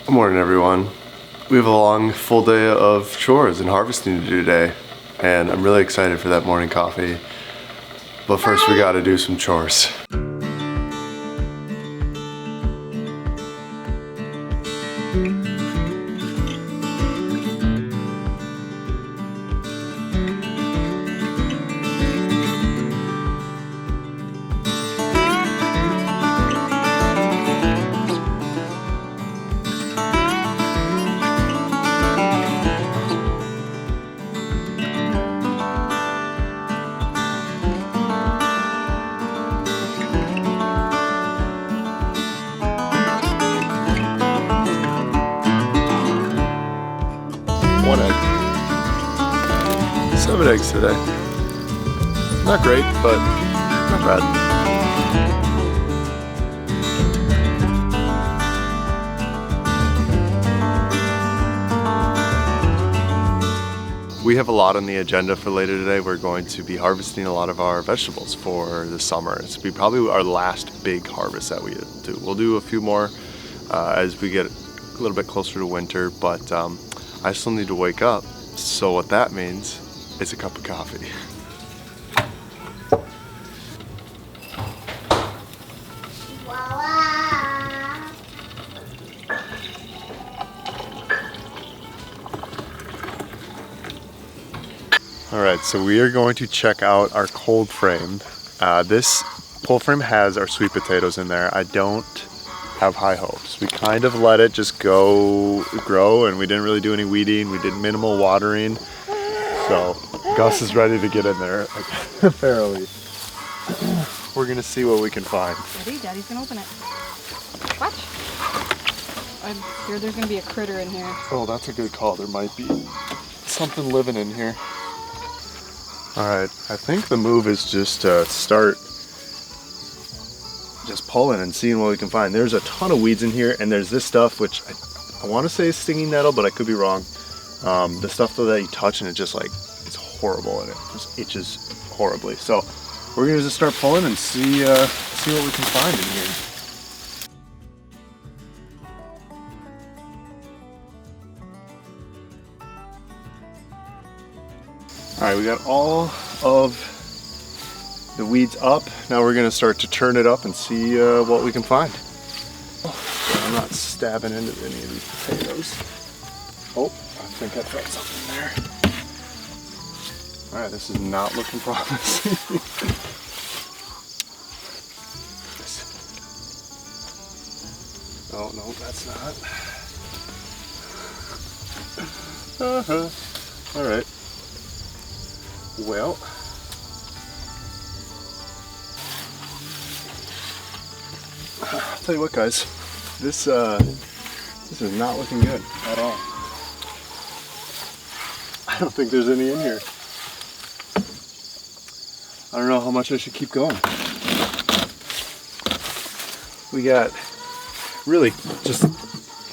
Good morning, everyone. We have a long, full day of chores and harvesting to do today, and I'm really excited for that morning coffee. But first, we gotta do some chores. One egg. 7 eggs today. Not great, but not bad. We have a lot on the agenda for later today. We're going to be harvesting a lot of our vegetables for the summer. It's be probably our last big harvest that we do. We'll do a few more as we get a little bit closer to winter, but I still need to wake up. So what that means is a cup of coffee. All right, so we are going to check out our cold frame. This cold frame has our sweet potatoes in there. I don't have high hopes. We kind of let it just grow, and we didn't really do any weeding. We did minimal watering. So Gus is ready to get in there, apparently. We're gonna see what we can find. Ready? Daddy's gonna open it. Watch. I'm scared there's gonna be a critter in here. Oh, that's a good call. There might be something living in here. All right, I think the move is just to start just pulling and seeing what we can find. There's a ton of weeds in here, and there's this stuff which I want to say is stinging nettle, but I could be wrong. The stuff though that you touch and it just like, it's horrible, and it just itches horribly. So we're gonna just start pulling and see what we can find in here. All right, we got all of the weeds up. Now we're gonna start to turn it up and see what we can find. Oh, I'm not stabbing into any of these potatoes. Oh, I think I found something there. All right, this is not looking promising. Oh, no, that's not. All right. Well, I'll tell you what, guys, this is not looking good at all. I don't think there's any in here. I don't know how much I should keep going. We got really just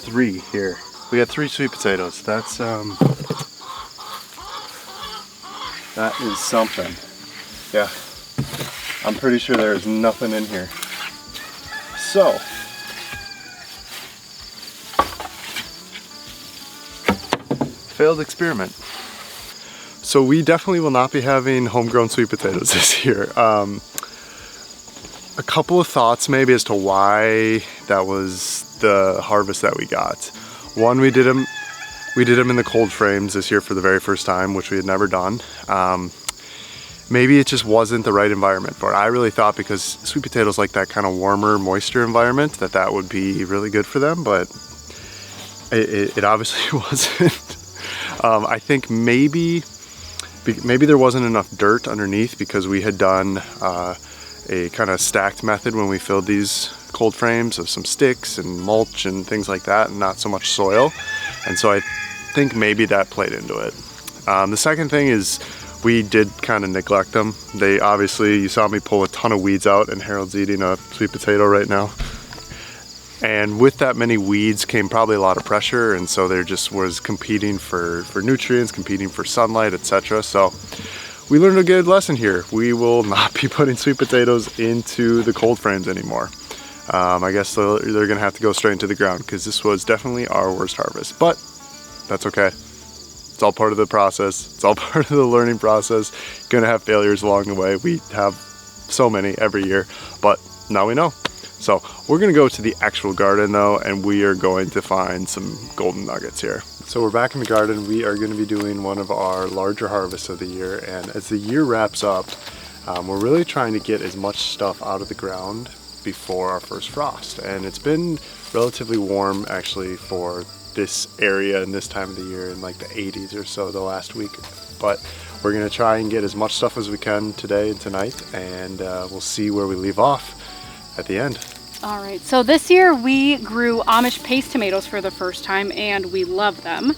3 here. We got 3 sweet potatoes. That is something. Yeah, I'm pretty sure there is nothing in here. So, failed experiment. So we definitely will not be having homegrown sweet potatoes this year. A couple of thoughts maybe as to why that was the harvest that we got. One, we did them in the cold frames this year for the very first time, which we had never done. Maybe it just wasn't the right environment for it. I really thought because sweet potatoes like that kind of warmer, moisture environment, that would be really good for them, but it obviously wasn't. I think maybe there wasn't enough dirt underneath because we had done a kind of stacked method when we filled these cold frames of some sticks and mulch and things like that, and not so much soil. And so I think maybe that played into it. The second thing is we did kind of neglect them. They obviously, you saw me pull a ton of weeds out, and Harold's eating a sweet potato right now. And with that many weeds came probably a lot of pressure, and so there just was competing for nutrients, competing for sunlight, etc. So we learned a good lesson here. We will not be putting sweet potatoes into the cold frames anymore. I guess they're gonna have to go straight into the ground because this was definitely our worst harvest, but that's okay. It's all part of the process. It's all part of the learning process. Gonna have failures along the way. We have so many every year, but now we know. So we're gonna go to the actual garden though, and we are going to find some golden nuggets here. So we're back in the garden. We are gonna be doing one of our larger harvests of the year, and as the year wraps up, we're really trying to get as much stuff out of the ground before our first frost. And it's been relatively warm actually for this area and this time of the year, in like the 80s or so the last week. But we're gonna try and get as much stuff as we can today and tonight, and we'll see where we leave off at the end. All right, so this year we grew Amish paste tomatoes for the first time, and we love them.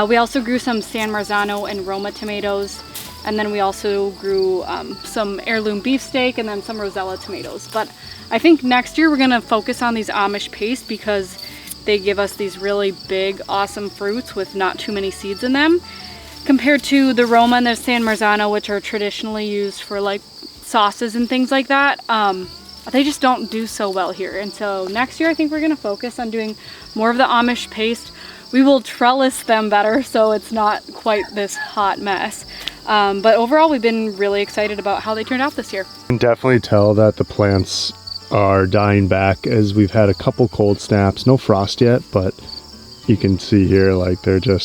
We also grew some San Marzano and Roma tomatoes, and then we also grew some heirloom beefsteak and then some Rosella tomatoes. But I think next year we're gonna focus on these Amish paste because they give us these really big, awesome fruits with not too many seeds in them, compared to the Roma and the San Marzano, which are traditionally used for like sauces and things like that. They just don't do so well here. And so next year I think we're gonna focus on doing more of the Amish paste. We will trellis them better so it's not quite this hot mess. But overall we've been really excited about how they turned out this year. You can definitely tell that the plants are dying back as we've had a couple cold snaps. No frost yet, but you can see here like they're dying.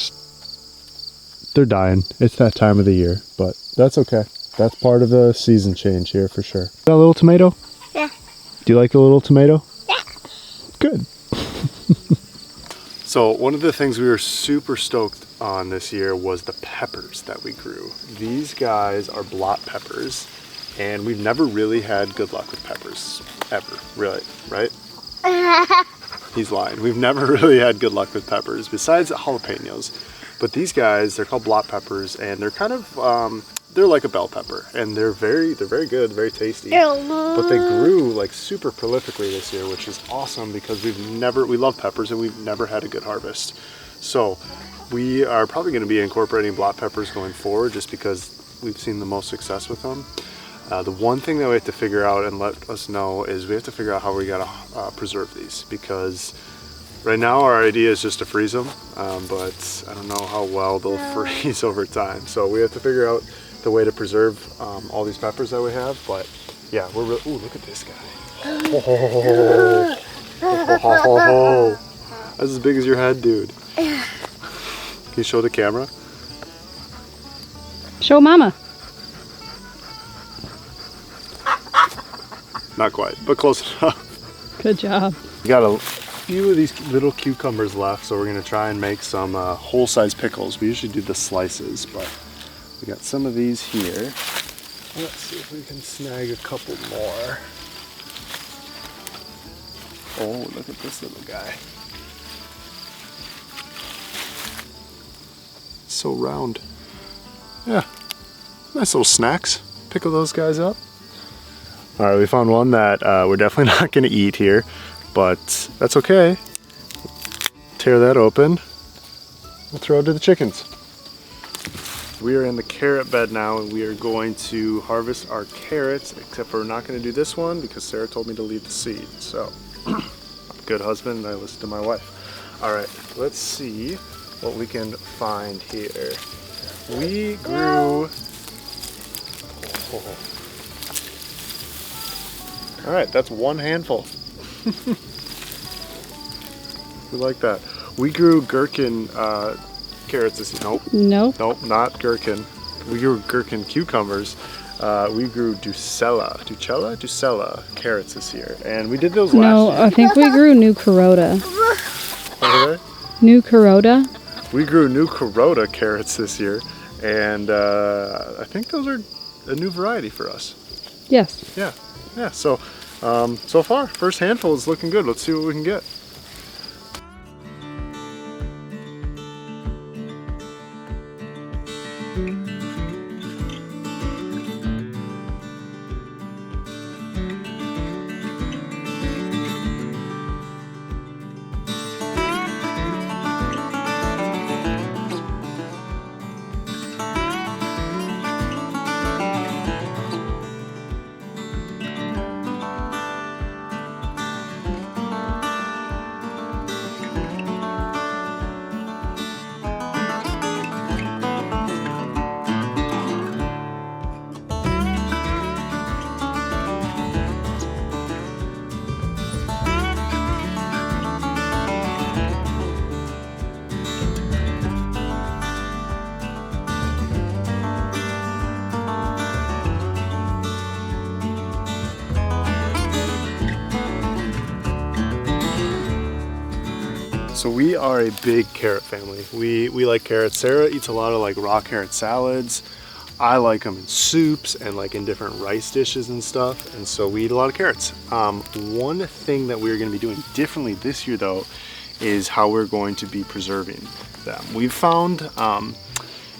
It's that time of the year, but that's okay. That's part of the season change here for sure. That little tomato? Yeah. Do you like a little tomato? Yeah. Good. So one of the things we were super stoked on this year was the peppers that we grew. These guys are blot peppers, and we've never really had good luck with peppers, ever, really, right? He's lying. We've never really had good luck with peppers, besides jalapenos. But these guys, they're called blot peppers, and they're kind of, they're like a bell pepper, and they're very good, very tasty. But they grew like super prolifically this year, which is awesome because we love peppers and we've never had a good harvest. So we are probably going to be incorporating blot peppers going forward just because we've seen the most success with them. The one thing that we have to figure out and let us know is we have to figure out how we gotta preserve these, because right now our idea is just to freeze them, but I don't know how well they'll freeze over time. So we have to figure out the way to preserve all these peppers that we have. But yeah, we're really, ooh, look at this guy. Oh, that's as big as your head, dude. Can you show the camera? Show mama. Not quite, but close enough. Good job. We got a few of these little cucumbers left, so we're gonna try and make some whole size pickles. We usually do the slices, but we got some of these here. Let's see if we can snag a couple more. Oh, look at this little guy. So round. Yeah, nice little snacks. Pickle those guys up. All right, we found one that we're definitely not gonna eat here, but that's okay. Tear that open. We'll throw it to the chickens. We are in the carrot bed now, and we are going to harvest our carrots, except for we're not gonna do this one because Sarah told me to leave the seed. So, I'm a good husband and I listen to my wife. All right, let's see what we can find here. We grew, all right, that's one handful. We like that. We grew gherkin carrots this year. Nope. No. Nope, not gherkin. We grew gherkin cucumbers. We grew Ducella carrots this year. And we did those last No, year. I think we grew New Carota. What are they? New Carota? We grew New Carota carrots this year. And I think those are a new variety for us. Yes. Yeah. Yeah, so so far, first handful is looking good. Let's see what we can get. So we are a big carrot family. We like carrots. Sarah eats a lot of like raw carrot salads. I like them in soups and like in different rice dishes and stuff. And so we eat a lot of carrots. One thing that we're gonna be doing differently this year though is how we're going to be preserving them. We've found,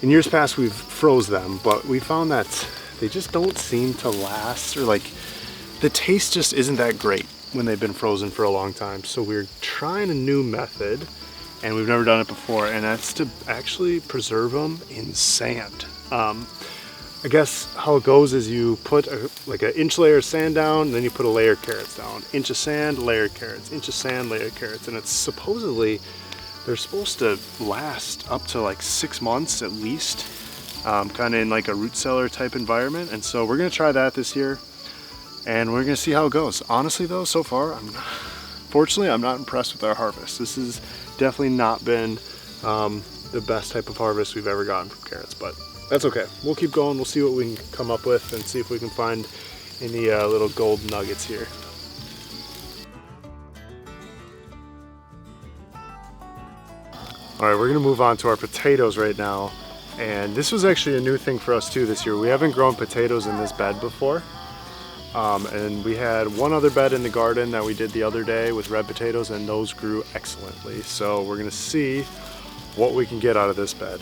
in years past we've froze them, but we found that they just don't seem to last, or like the taste just isn't that great when they've been frozen for a long time. So we're trying a new method, and we've never done it before, and that's to actually preserve them in sand. I guess how it goes is you put like an inch layer of sand down, and then you put a layer of carrots down. Inch of sand, layer of carrots, inch of sand, layer of carrots, and it's supposedly, they're supposed to last up to like 6 months at least, kind of in like a root cellar type environment. And so we're gonna try that this year, and we're gonna see how it goes. Honestly though, so far, fortunately, I'm not impressed with our harvest. This has definitely not been the best type of harvest we've ever gotten from carrots, but that's okay. We'll keep going. We'll see what we can come up with and see if we can find any little gold nuggets here. All right, we're gonna move on to our potatoes right now. And this was actually a new thing for us too this year. We haven't grown potatoes in this bed before. And we had one other bed in the garden that we did the other day with red potatoes, and those grew excellently. So we're gonna see what we can get out of this bed.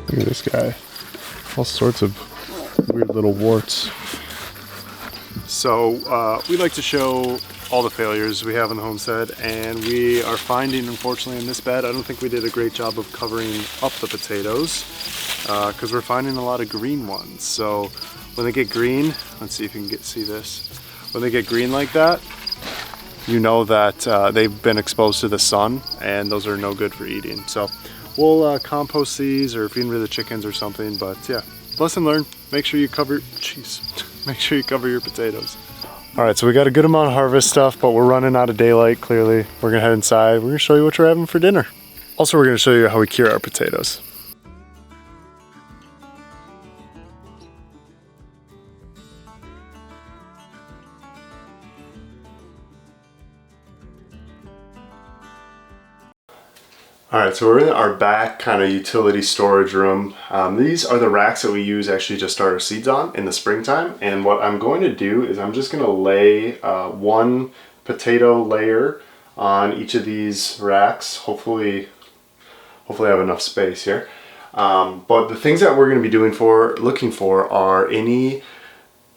Look at this guy. All sorts of weird little warts. So we like to show all the failures we have in the homestead, and we are finding, unfortunately, in this bed, I don't think we did a great job of covering up the potatoes because we're finding a lot of green ones. So when they get green, let's see if you can see this. When they get green like that, you know that they've been exposed to the sun, and those are no good for eating. So we'll compost these or feed them to the chickens or something. But yeah, lesson learned. Make sure you cover, make sure you cover your potatoes. All right, so we got a good amount of harvest stuff, but we're running out of daylight, clearly. We're gonna head inside. We're gonna show you what we're having for dinner. Also, we're gonna show you how we cure our potatoes. All right, so we're in our back kind of utility storage room. These are the racks that we use actually to start our seeds on in the springtime. And what I'm going to do is I'm just going to lay one potato layer on each of these racks. Hopefully I have enough space here. But the things that we're going to be looking for are any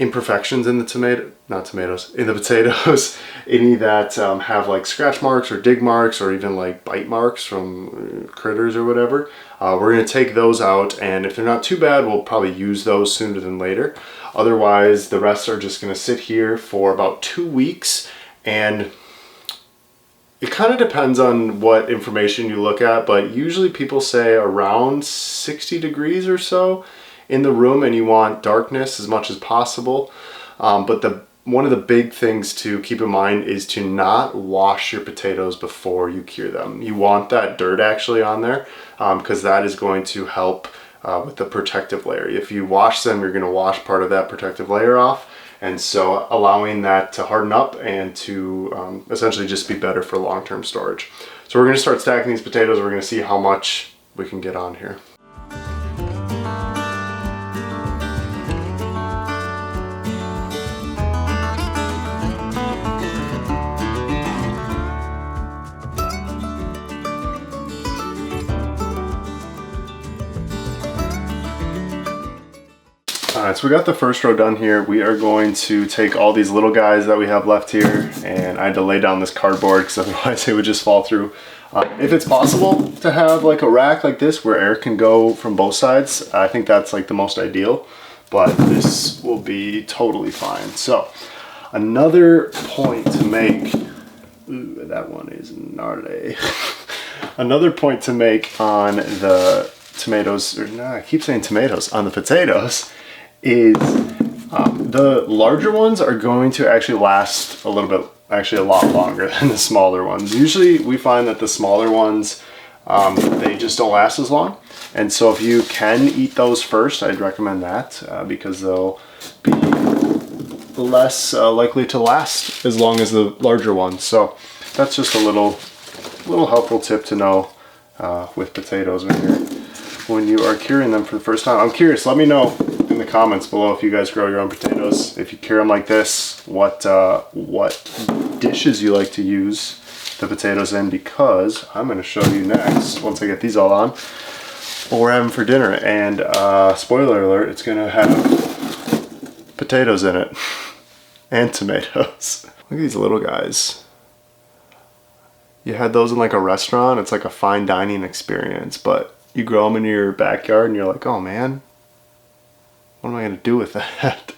imperfections in the in the potatoes, any that have like scratch marks or dig marks or even like bite marks from critters or whatever. We're going to take those out, and if they're not too bad, we'll probably use those sooner than later. Otherwise, the rest are just going to sit here for about 2 weeks, and it kind of depends on what information you look at, but usually people say around 60 degrees or so in the room, and you want darkness as much as possible. But one of the big things to keep in mind is to not wash your potatoes before you cure them. You want that dirt actually on there because that is going to help with the protective layer. If you wash them, you're going to wash part of that protective layer off, and so allowing that to harden up and to essentially just be better for long-term storage. So we're going to start stacking these potatoes. We're going to see how much we can get on here. All Alright, so we got the first row done here. We are going to take all these little guys that we have left here, and I had to lay down this cardboard because otherwise it would just fall through. If it's possible to have like a rack like this where air can go from both sides, I think that's like the most ideal, but this will be totally fine. So another point to make, ooh, that one is gnarly. Another point to make on the tomatoes, or no, I keep saying tomatoes, on the potatoes, is the larger ones are going to actually last a little bit, actually a lot longer than the smaller ones. Usually we find that the smaller ones, they just don't last as long. And so if you can eat those first, I'd recommend that because they'll be less likely to last as long as the larger ones. So that's just a little helpful tip to know with potatoes when you are curing them for the first time. I'm curious, let me know in the comments below if you guys grow your own potatoes, if you cure them like this, what dishes you like to use the potatoes in, because I'm going to show you next, once I get these all on, what we're having for dinner. And spoiler alert, it's going to have potatoes in it and tomatoes. Look at these little guys. You had those in like a restaurant, it's like a fine dining experience, but you grow them in your backyard and you're like, oh man, what am I going to do with that?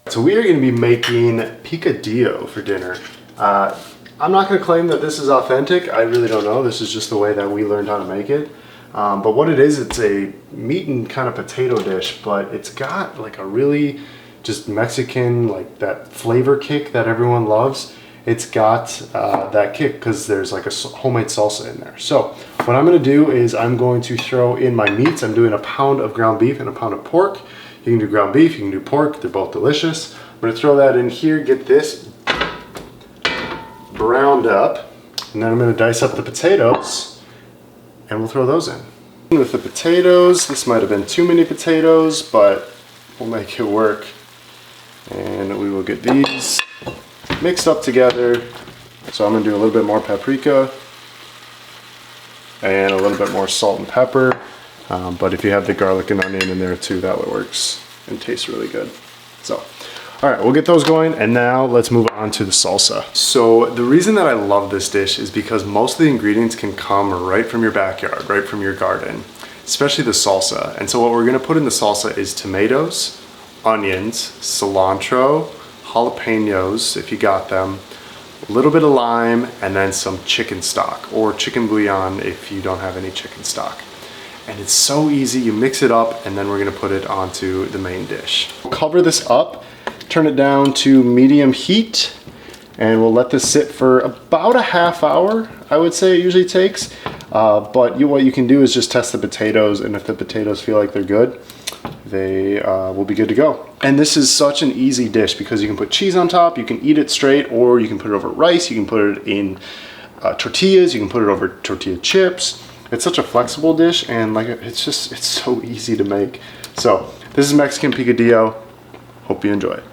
So we are going to be making picadillo for dinner. I'm not going to claim that this is authentic. I really don't know. This is just the way that we learned how to make it. But what it is, it's a meat and kind of potato dish, but it's got like a really just Mexican, like that flavor kick that everyone loves. It's got that kick because there's like a homemade salsa in there. So what I'm going to do is I'm going to throw in my meats. I'm doing a pound of ground beef and a pound of pork. You can do ground beef, you can do pork. They're both delicious. I'm going to throw that in here, get this browned up, and then I'm going to dice up the potatoes and we'll throw those in. With the potatoes, this might have been too many potatoes, but we'll make it work. And we will get these mixed up together. So I'm going to do a little bit more paprika and a little bit more salt and pepper. But if you have the garlic and onion in there too, that works and tastes really good. So, all right, we'll get those going, and now let's move on to the salsa. So the reason that I love this dish is because most of the ingredients can come right from your backyard, right from your garden, especially the salsa. And so what we're gonna put in the salsa is tomatoes, onions, cilantro, jalapenos, if you got them, a little bit of lime, and then some chicken stock or chicken bouillon if you don't have any chicken stock. And it's so easy. You mix it up, and then we're gonna put it onto the main dish. We'll cover this up, turn it down to medium heat, and we'll let this sit for about a half hour, I would say it usually takes. But what you can do is just test the potatoes, and if the potatoes feel like they're good, they will be good to go. And this is such an easy dish because you can put cheese on top, you can eat it straight, or you can put it over rice, you can put it in tortillas, you can put it over tortilla chips. It's such a flexible dish, and like it's so easy to make. So this is Mexican picadillo. Hope you enjoy it.